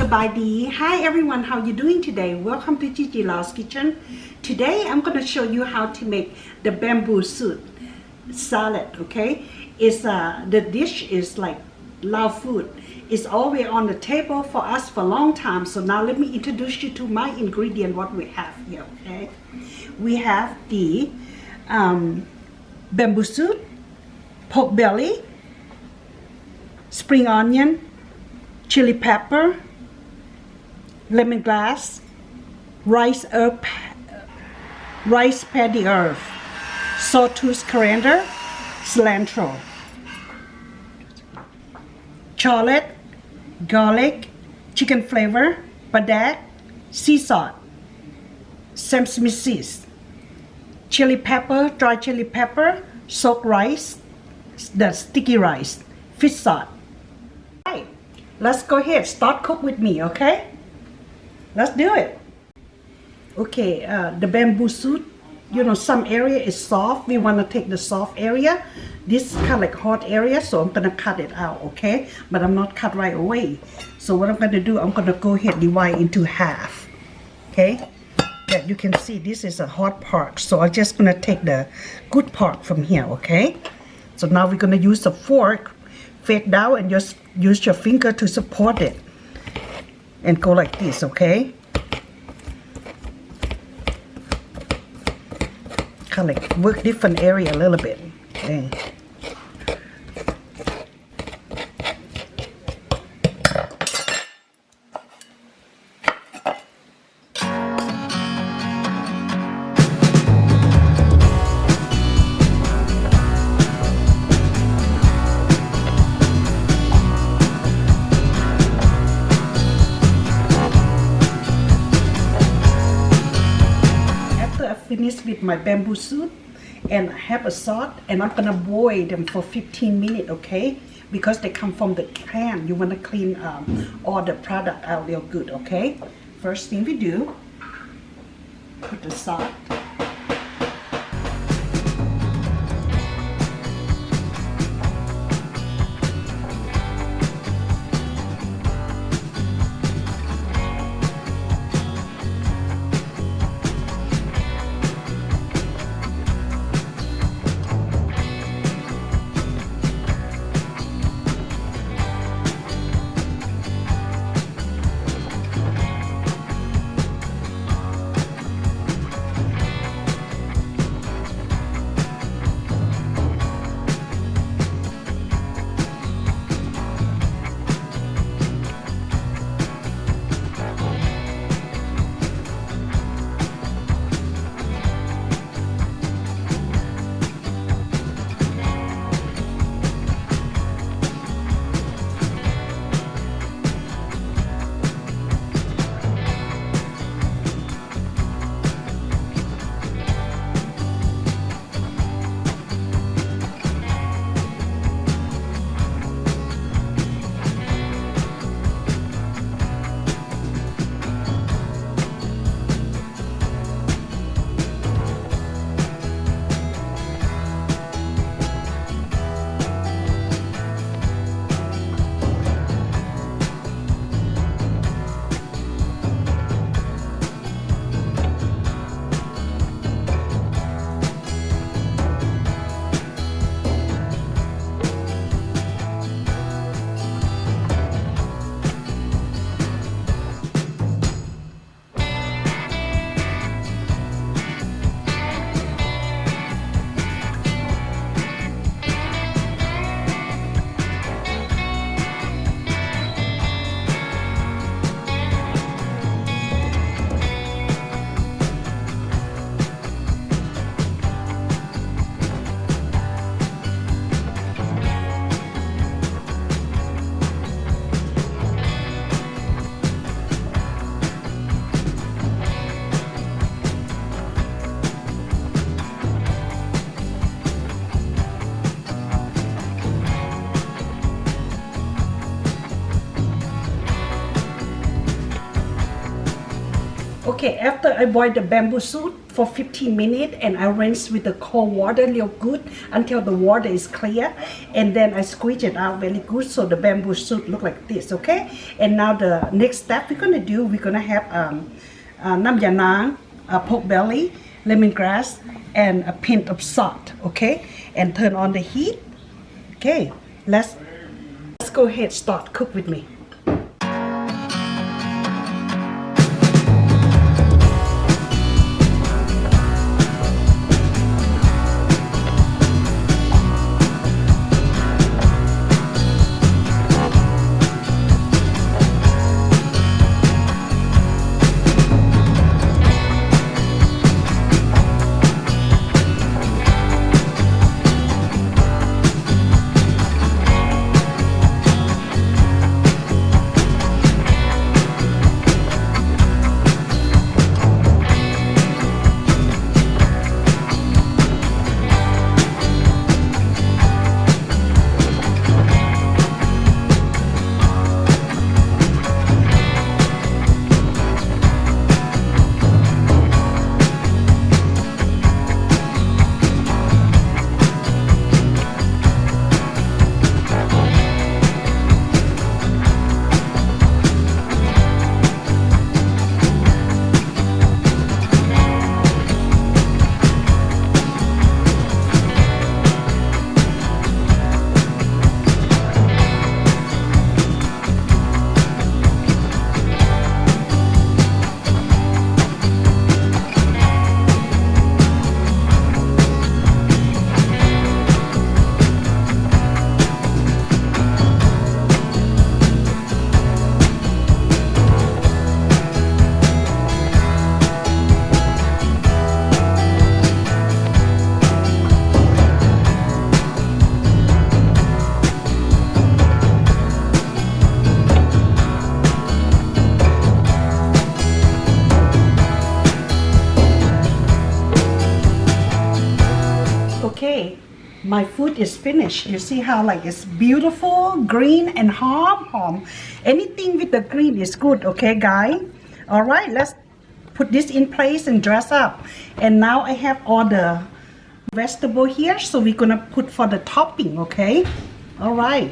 Sabadi. Hi everyone, how you doing today? Welcome to Gigi Lao's Kitchen. Today I'm going to show you how to make the bamboo soup salad, okay? It's the dish is like Lao food. It's always on the table for us for a long time. So now let me introduce you to my ingredient, what we have here, okay? We have the bamboo soup, pork belly, spring onion, chili pepper, lemongrass, rice paddy herb, sawtooth coriander, cilantro, shallot, garlic, chicken flavor, Padek, sea salt, sesame seeds, chili pepper, dry chili pepper, soaked rice, the sticky rice, fish salt. Right, let's go ahead, start cook with me, okay? Let's do it. Okay, the bamboo soup, you know, some area is soft. We want to take the soft area. This kind of like hot area, so I'm gonna cut it out, okay? But I'm not cut right away. So what I'm gonna do, I'm gonna go ahead divide into half, okay? That you can see this is a hot part, so I'm just gonna take the good part from here, okay? So now we're gonna use a fork, fade down, and just use your finger to support it, and go like this, okay? Kind of like work different area a little bit, okay? Finish with my bamboo soup and I have a salt, and I'm gonna boil them for 15 minutes, okay? Because they come from the can, you wanna clean all the product out real good, okay? First thing we do, put the salt. Okay, after I boil the bamboo soup for 15 minutes and I rinse with the cold water real good until the water is clear, and then I squeeze it out very good so the bamboo shoot look like this, okay? And now the next step we're gonna do, we're gonna have Yanang, pork belly, lemongrass, and a pinch of salt, okay? And turn on the heat. Okay, let's go ahead, start cook with me. Okay, my food is finished. You see how like it's beautiful, green and hom. Anything with the green is good, okay, guys? All right, let's put this in place and dress up. And now I have all the vegetable here, so we're gonna put for the topping, okay? All right.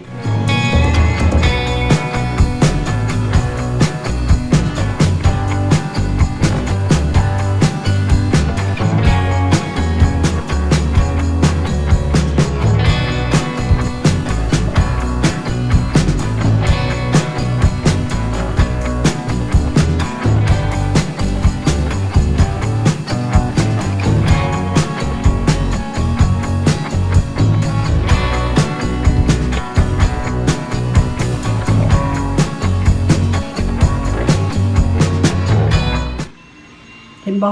เห็นบ่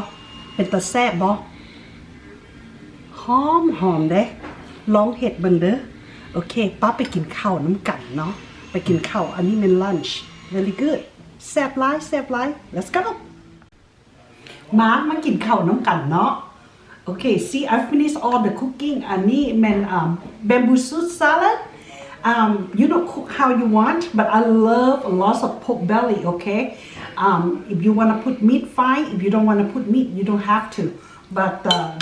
เป็นตาแซ่บบ่หอมเด้ลองเฮ็ดเบิ่งเด้อโอเคป้าไปกินข้าวน้ำกันเนาะไปกินข้าวอันนี้เป็น lunch very good แซ่บหลาย let's go มากินข้าวน้ำกันเนาะ Okay, see I finished all the cooking อันนี้มันbamboo shoot salad. You know, cook how you want, but I love lots of pork belly, okay? If you want to put meat, fine. If you don't want to put meat, you don't have to. But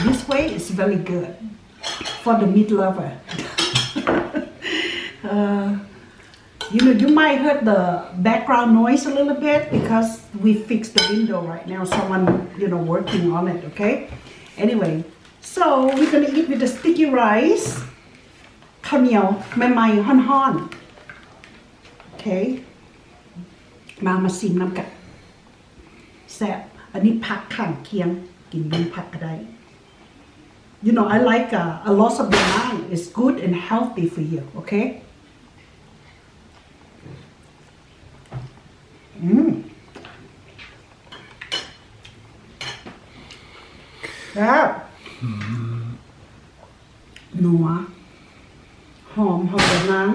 this way is very good for the meat lover. You know, you might hear the background noise a little bit because we fixed the window right now. Someone, you know, working on it, okay? Anyway, so we're going to eat with the sticky rice. ข้าวเหนียวใหม่ๆฮ้อนๆโอเคมาซิมน้ำกันแซ่บอันนี้ผักข้างเคียงกินเป็นผักก็ได้ You know I like a lot of Yanang. It's good and healthy for you, okay? ครับนัวหอมแบบนั้น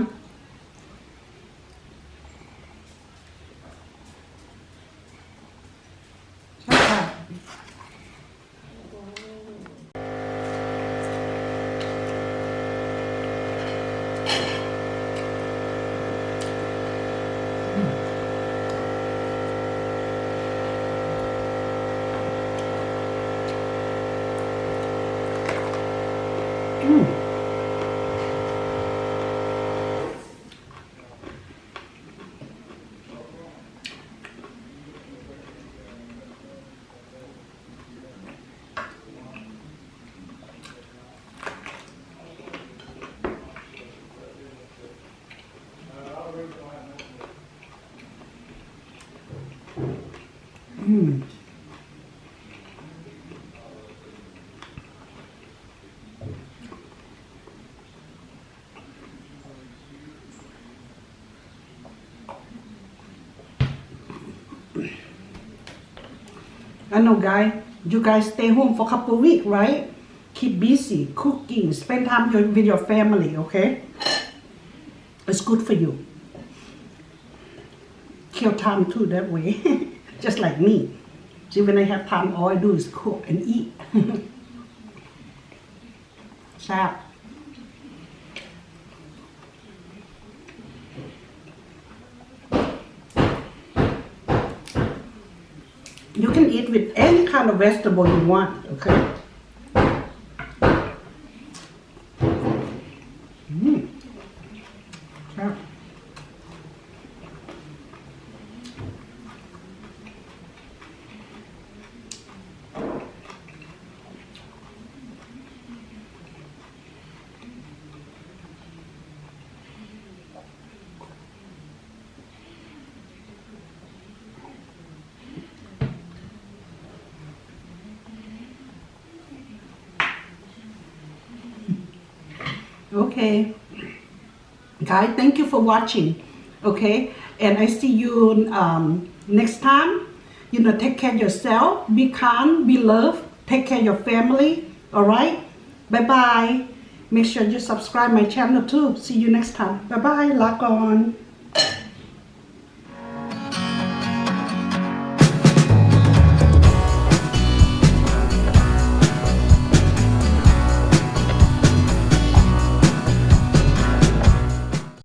ใช่ค่ะ I know, you guys stay home for a couple of weeks, right? Keep busy, cooking, spend time with your family, okay? It's good for you. Kill time too that way, just like me. See, when I have time, all I do is cook and eat. Sad. You can eat with any kind of vegetable you want, okay? Yeah. Okay, guys, thank you for watching. Okay, and I see you next time. Take care of yourself. Be kind, be loved. Take care of your family. All right. Bye bye. Make sure you subscribe my channel too. See you next time. Bye bye. ลาก่อน